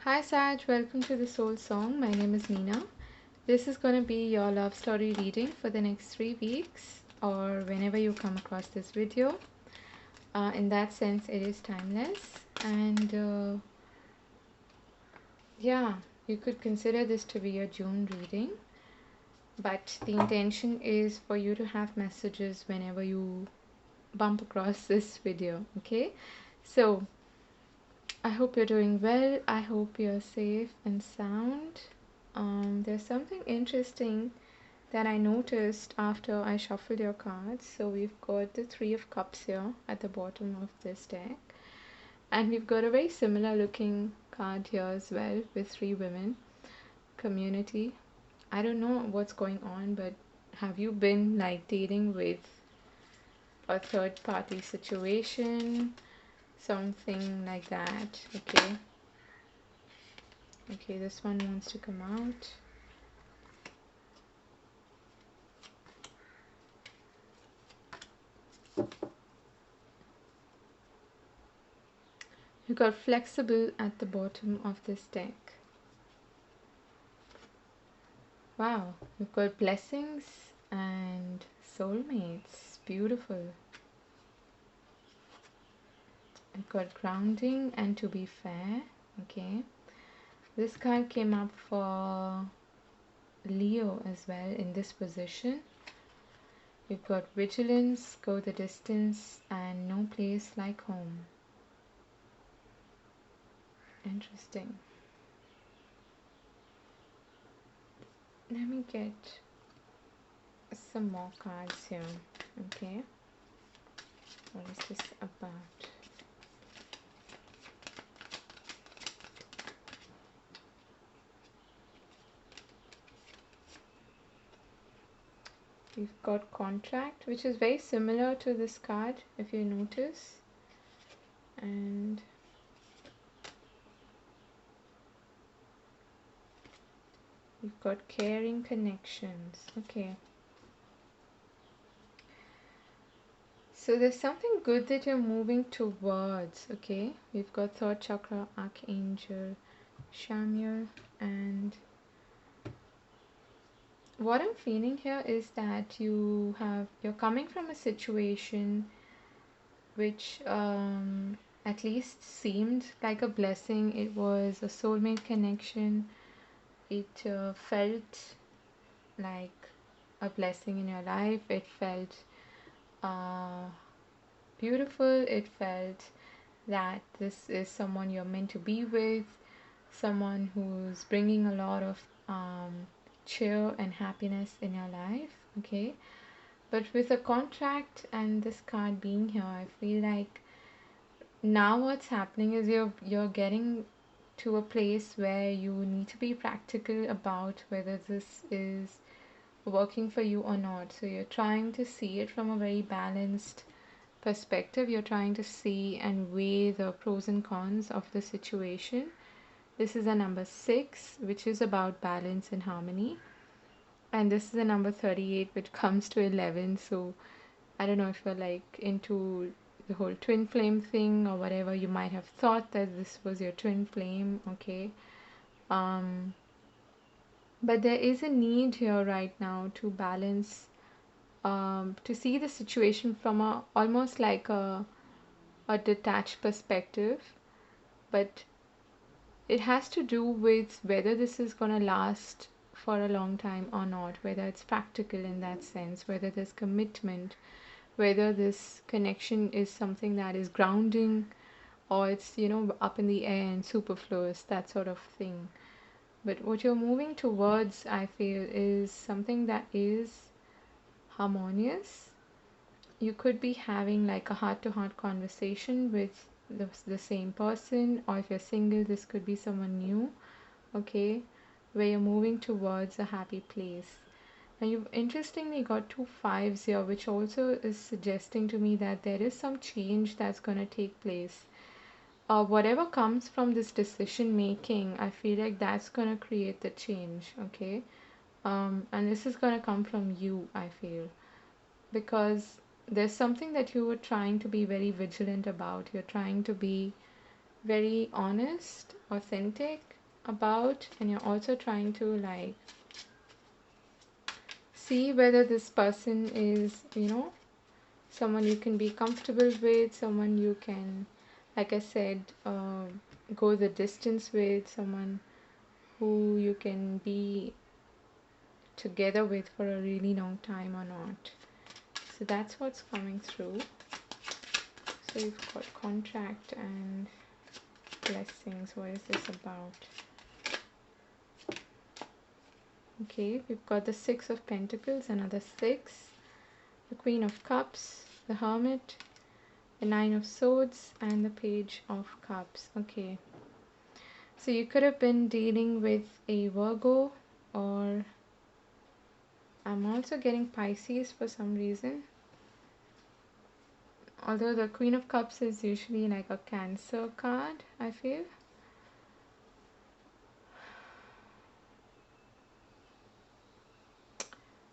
Hi Saj, welcome to the Soul Song. My name is Nina. This is going to be your love story reading for the next 3 weeks or whenever you come across this video. In that sense, it is timeless. And yeah, you could consider this to be a June reading. But the intention is for you to have messages whenever you bump across this video. Okay? So, I hope you're doing well. I hope you're safe and sound. There's something interesting that I noticed after I shuffled your cards. So we've got the Three of Cups here at the bottom of this deck. And we've got a very similar looking card here as well with three women. Community. I don't know what's going on, but have you been like dealing with a third party situation? Something like that. Okay. Okay, this one wants to come out. You got flexible at the bottom of this deck. Wow, you've got blessings and soulmates. Beautiful. You've got grounding and to be fair. Okay. This card came up for Leo as well in this position. You've got vigilance, go the distance, and no place like home. Interesting. Let me get some more cards here. Okay. What is this about? We've got contract, which is very similar to this card, if you notice. And we've got caring connections. Okay. So there's something good that you're moving towards. Okay. We've got third chakra, archangel, Shamuel, and what I'm feeling here is that you're coming from a situation which at least seemed like a blessing. It was a soulmate connection. It felt like a blessing in your life. It felt uh, beautiful. It felt that this is someone you're meant to be with, someone who's bringing a lot of cheer and happiness in your life. Okay, but with a contract and this card being here, I feel like now what's happening is you're getting to a place where you need to be practical about whether this is working for you or not. So you're trying to see it from a very balanced perspective. You're trying to see and weigh the pros and cons of the situation. This is a number 6, which is about balance and harmony. And this is a number 38, which comes to 11. So I don't know if you're like into the whole twin flame thing or whatever. You might have thought that this was your twin flame. Okay. Um, but there is a need here right now to balance, to see the situation from a almost like a detached perspective, but it has to do with whether this is going to last for a long time or not, whether it's practical in that sense, whether there's commitment, whether this connection is something that is grounding or it's, up in the air and superfluous, that sort of thing. But what you're moving towards, I feel, is something that is harmonious. You could be having like a heart to heart conversation with the same person, or if you're single, this could be someone new. Okay, where you're moving towards a happy place. And you've interestingly got two fives here, which also is suggesting to me that there is some change that's going to take place. Whatever comes from this decision making, I feel like that's going to create the change. Okay, and this is going to come from you, I feel, because there's something that you were trying to be very vigilant about. You're trying to be very honest, authentic about, and you're also trying to like see whether this person is, someone you can be comfortable with, someone you can, like I said, go the distance with, someone who you can be together with for a really long time or not. So that's what's coming through. So you've got contract and blessings. What is this about? Okay, we've got the Six of Pentacles, another six, the Queen of Cups, the Hermit, the Nine of Swords, and the Page of Cups. Okay, so you could have been dealing with a Virgo, or I'm also getting Pisces for some reason. Although the Queen of Cups is usually like a Cancer card, I feel.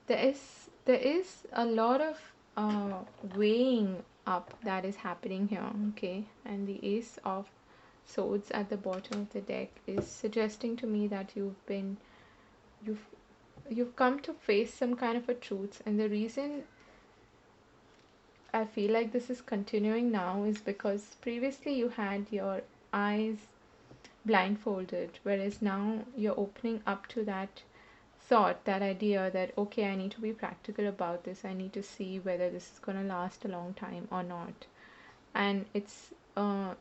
There is a lot of weighing up that is happening here, okay? And the Ace of Swords at the bottom of the deck is suggesting to me that you've you've come to face some kind of a truth, and the reason I feel like this is continuing now is because previously you had your eyes blindfolded, whereas now you're opening up to that thought, that idea that, okay, I need to be practical about this. I need to see whether this is going to last a long time or not. And it's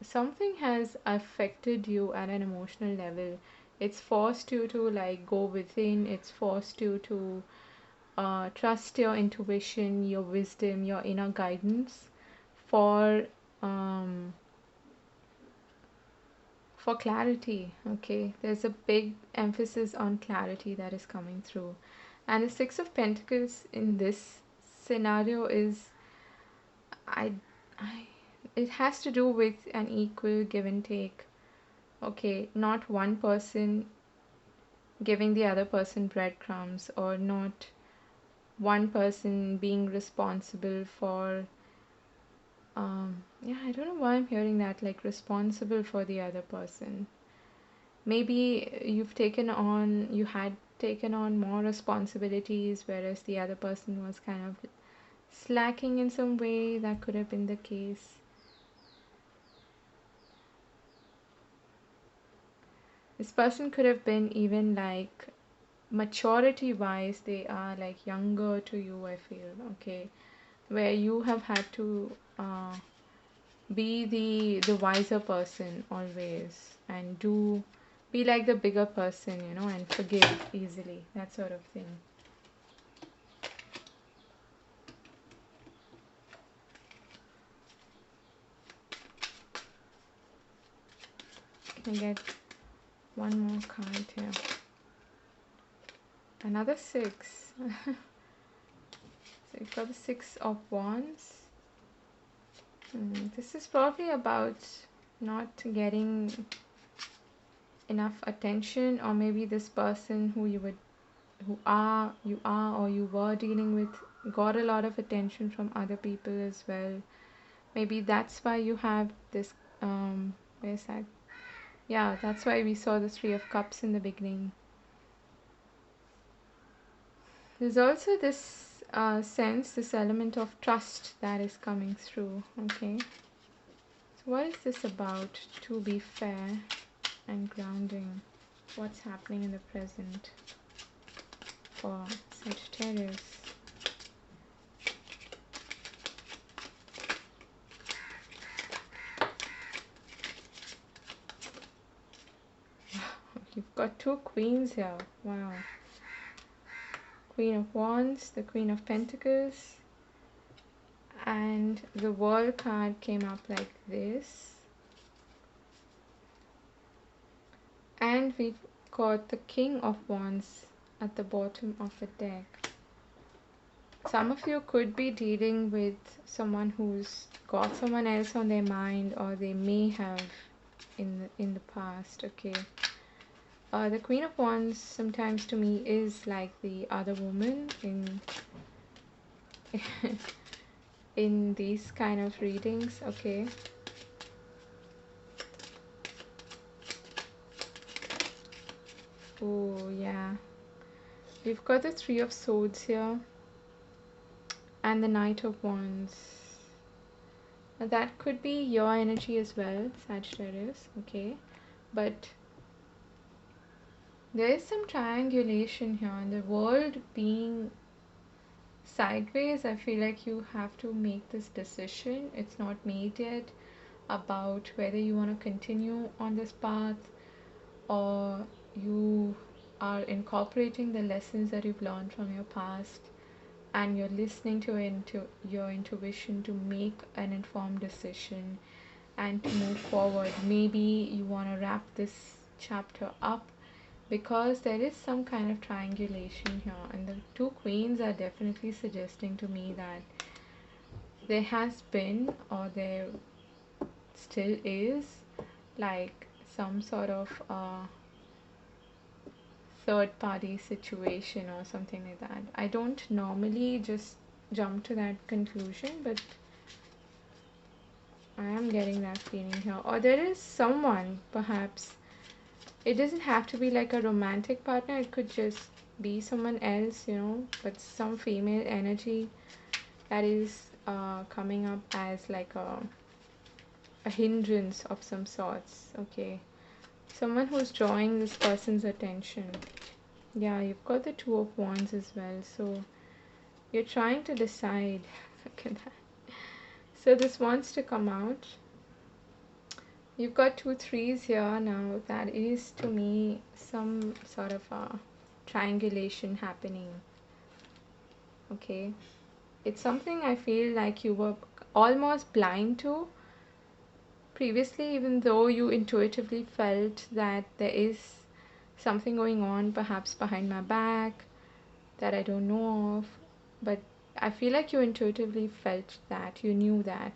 something has affected you at an emotional level. It's forced you to like go within, it's forced you to trust your intuition, your wisdom, your inner guidance for um, for clarity. Okay, there's a big emphasis on clarity that is coming through, and the Six of Pentacles in this scenario is, I I it has to do with an equal give and take. Okay, not one person giving the other person breadcrumbs, or not one person being responsible for yeah, I don't know why I'm hearing that, like responsible for the other person. Maybe you had taken on more responsibilities, whereas the other person was kind of slacking in some way. That could have been the case. This person could have been even like maturity wise, they are like younger to you, I feel, okay, where you have had to be the wiser person always, and do be like the bigger person, and forgive easily, that sort of thing. Can I get one more card here? Another six. So you've got the Six of Wands. This is probably about not getting enough attention, or maybe this person who or you were dealing with got a lot of attention from other people as well. Maybe that's why you have this where's that? Yeah, that's why we saw the Three of Cups in the beginning. There's also this this element of trust that is coming through, okay? So what is this about? To be fair and grounding. What's happening in the present for Sagittarius? You've got two queens here. Wow. Queen of Wands, the Queen of Pentacles, and the World card came up like this. And we've got the King of Wands at the bottom of the deck. Some of you could be dealing with someone who's got someone else on their mind, or they may have in the past, okay? The Queen of Wands sometimes to me is like the other woman in in these kind of readings, okay? Oh, yeah. We've got the Three of Swords here and the Knight of Wands. Now that could be your energy as well, Sagittarius, okay? But there is some triangulation here, and the world being sideways, I feel like you have to make this decision. It's not made yet about whether you want to continue on this path or you are incorporating the lessons that you've learned from your past and you're listening to your intuition to make an informed decision and to move forward. Maybe you want to wrap this chapter up because there is some kind of triangulation here, and the two queens are definitely suggesting to me that there has been or there still is like some sort of third party situation or something like that. I don't normally just jump to that conclusion, but I am getting that feeling here. Or there is someone, perhaps. It doesn't have to be like a romantic partner, it could just be someone else, but some female energy that is coming up as like a hindrance of some sorts, okay? Someone who's drawing this person's attention. Yeah, you've got the Two of Wands as well, so you're trying to decide. Look at that. So this wants to come out. You've got two threes here now. That is to me some sort of a triangulation happening. Okay. It's something I feel like you were almost blind to previously, even though you intuitively felt that there is something going on, perhaps behind my back, that I don't know of. But I feel like you intuitively felt that, you knew that.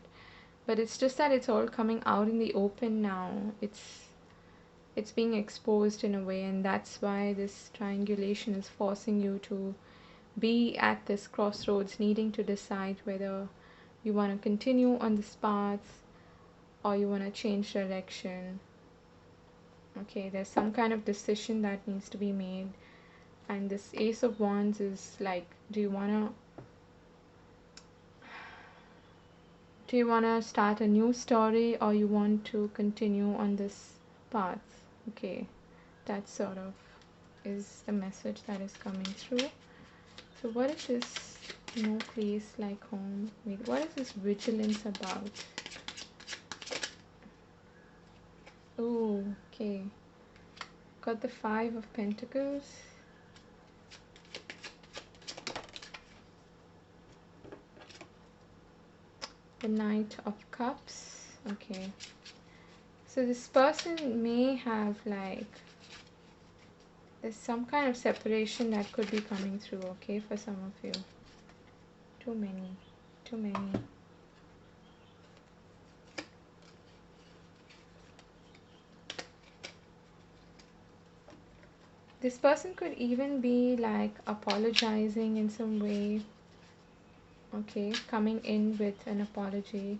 But it's just that it's all coming out in the open now. It's being exposed in a way, and that's why this triangulation is forcing you to be at this crossroads, needing to decide whether you want to continue on this path or you want to change direction. Okay, there's some kind of decision that needs to be made, and this Ace of Wands is like, do you want to start a new story or you want to continue on this path? Okay, that sort of is the message that is coming through. So what is this no place like home? Wait, what is this vigilance about? Oh, okay. Got the Five of Pentacles. The Knight of Cups. Okay. So this person may have like, there's some kind of separation that could be coming through, okay, for some of you. Too many. Too many. This person could even be like apologizing in some way. Okay, coming in with an apology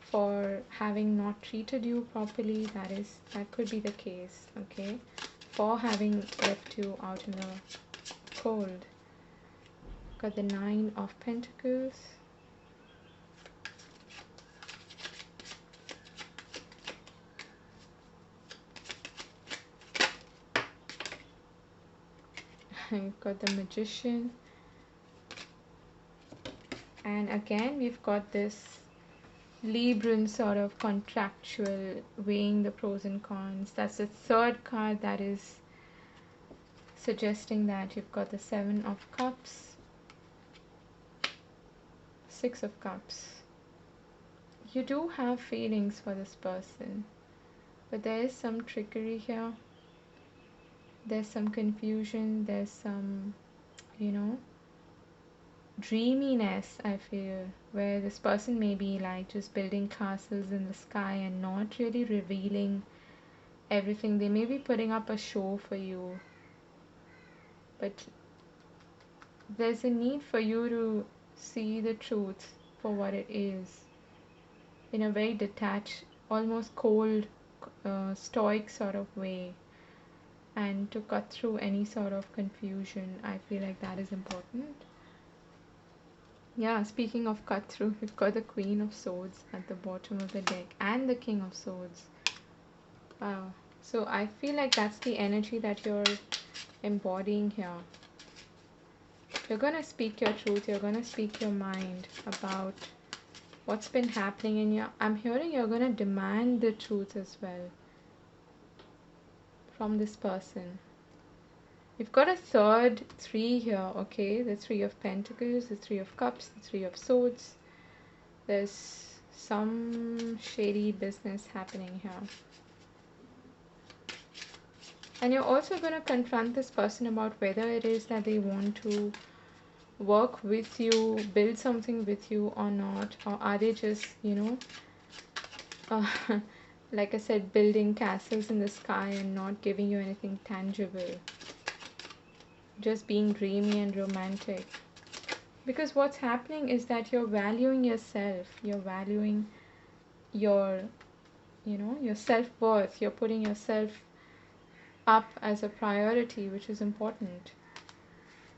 for having not treated you properly. That could be the case, okay? For having left you out in the cold. Got the Nine of Pentacles. You've got the Magician. And again, we've got this Libran sort of contractual, weighing the pros and cons. That's the third card that is suggesting that you've got the Seven of Cups, Six of Cups. You do have feelings for this person, but there is some trickery here. There's some confusion. There's some, dreaminess, I feel, where this person may be like just building castles in the sky and not really revealing everything. They may be putting up a show for you, but there's a need for you to see the truth for what it is in a very detached, almost cold, stoic sort of way. and to cut through any sort of confusion. I feel like that is important. Yeah, speaking of cut through, we've got the Queen of Swords at the bottom of the deck and the King of Swords. Wow. So I feel like that's the energy that you're embodying here. You're going to speak your truth. You're going to speak your mind about what's been happening in your... I'm hearing you're going to demand the truth as well from this person. You've got a third three here, okay? The Three of Pentacles, the Three of Cups, the Three of Swords. There's some shady business happening here. And you're also going to confront this person about whether it is that they want to work with you, build something with you or not. Or are they just, like I said, building castles in the sky and not giving you anything tangible. Just being dreamy and romantic. Because what's happening is that you're valuing yourself. You're valuing your, your self-worth. You're putting yourself up as a priority, which is important.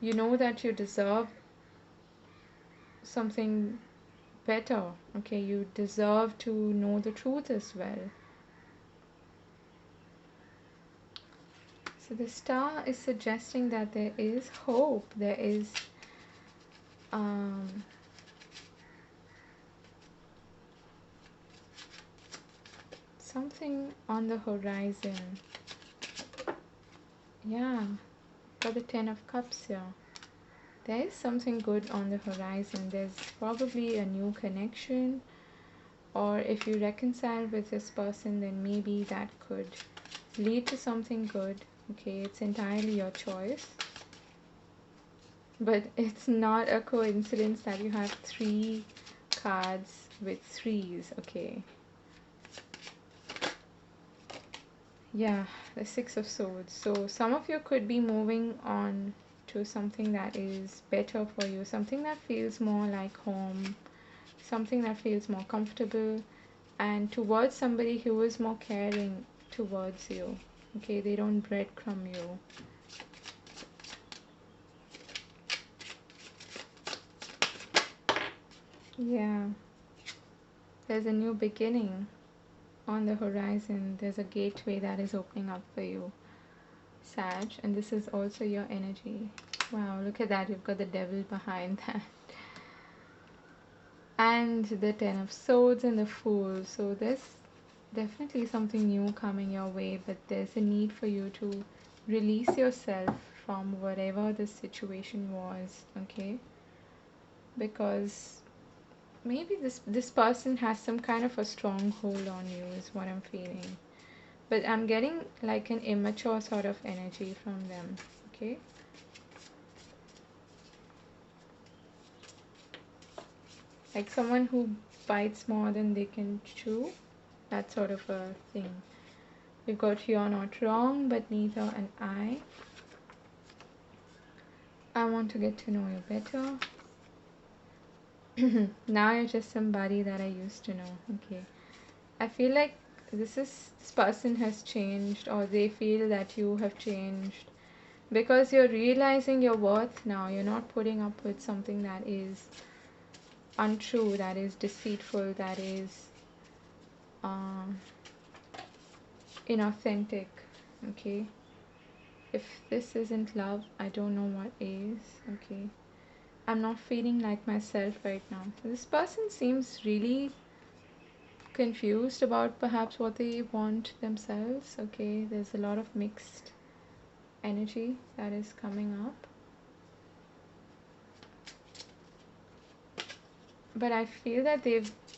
You know that you deserve something better, okay? You deserve to know the truth as well. So the star is suggesting that there is hope. There is something on the horizon. Yeah, got the Ten of Cups here. There is something good on the horizon. There's probably a new connection, or if you reconcile with this person, then maybe that could lead to something good. Okay, it's entirely your choice. But it's not a coincidence that you have 3 cards with 3s, okay? Yeah, the Six of Swords. So some of you could be moving on to something that is better for you, something that feels more like home, something that feels more comfortable, and towards somebody who is more caring towards you. Okay, they don't breadcrumb you. Yeah, there's a new beginning on the horizon. There's a gateway that is opening up for you, Sag, and this is also your energy. Wow, look at that, you've got the Devil behind that. And the Ten of Swords and the Fool. So there's definitely something new coming your way, but there's a need for you to release yourself from whatever the situation was, okay? Because maybe this person has some kind of a stronghold on you is what I'm feeling. But I'm getting like an immature sort of energy from them, okay? Like someone who bites more than they can chew, that sort of a thing. We've got You're Not Wrong, but neither am I want to get to know you better. Now you're just somebody that I used to know. Okay, I feel like this person has changed, or they feel that you have changed, because you're realizing your worth now. You're not putting up with something that is untrue, that is deceitful, that is inauthentic. Okay, if this isn't love, I don't know what is. Okay, I'm not feeling like myself right now. So this person seems really confused about perhaps what they want themselves. Okay, there's a lot of mixed energy that is coming up, but I feel that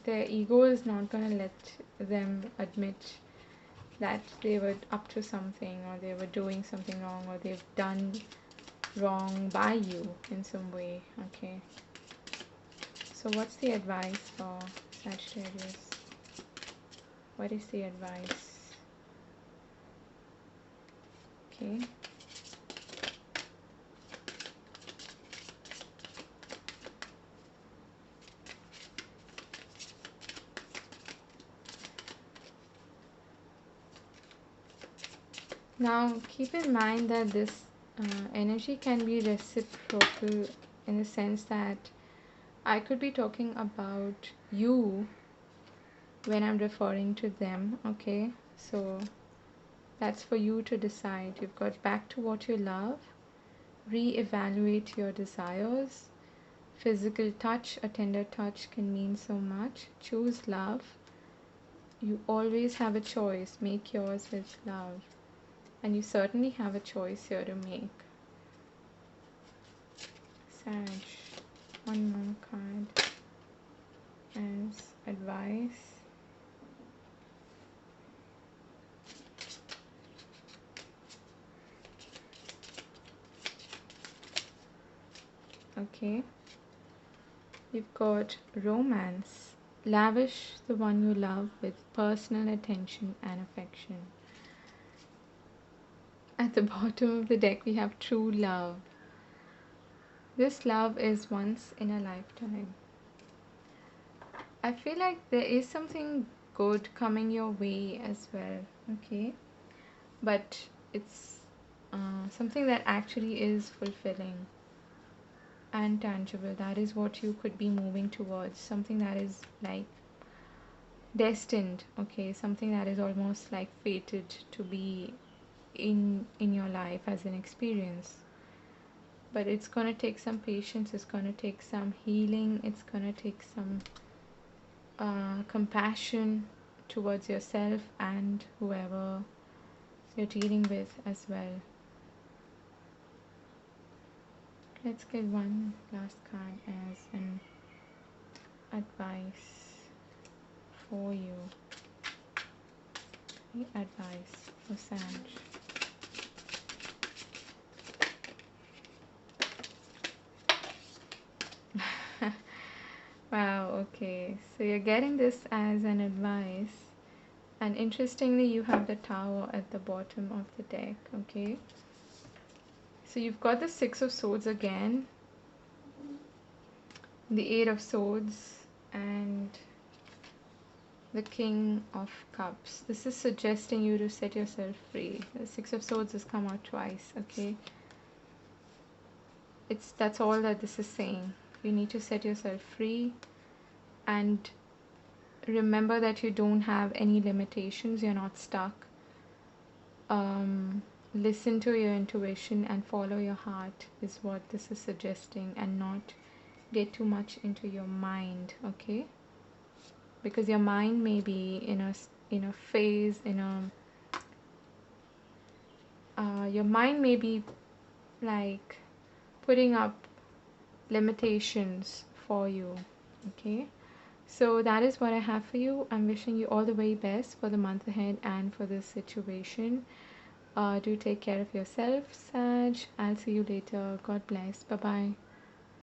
their ego is not going to let them admit that they were up to something, or they were doing something wrong, or they've done wrong by you in some way. Okay, so what's the advice for Sagittarius? What is the advice? Okay, Now, keep in mind that this energy can be reciprocal in the sense that I could be talking about you when I'm referring to them, okay? So that's for you to decide. You've got back to what you love, re-evaluate your desires. Physical touch, a tender touch can mean so much. Choose love. You always have a choice. Make yours with love. And you certainly have a choice here to make. Sag, one more card as advice. Okay. You've got romance. Lavish the one you love with personal attention and affection. At the bottom of the deck, we have true love. This love is once in a lifetime. I feel like there is something good coming your way as well, okay? But it's something that actually is fulfilling and tangible. That is what you could be moving towards. Something that is like destined, okay? Something that is almost like fated to be in your life as an experience. But it's gonna take some patience, it's gonna take some healing, it's gonna take some compassion towards yourself and whoever you're dealing with as well. Let's get one last card as an advice for you. The advice for Sag. Wow, okay. So you're getting this as an advice. And interestingly, you have the Tower at the bottom of the deck, okay? So you've got the Six of Swords again, the Eight of Swords, and the King of Cups. This is suggesting you to set yourself free. The Six of Swords has come out twice, okay? That's all that this is saying. You need to set yourself free and remember that you don't have any limitations. You're not stuck. Listen to your intuition and follow your heart is what this is suggesting, and not get too much into your mind, okay? Because your mind may be in a phase, your mind may be like putting up limitations for you, okay? So that is what I have for you. I'm wishing you all the very best for the month ahead and for this situation. Do take care of yourself, Sag. I'll see you later. God bless. Bye bye.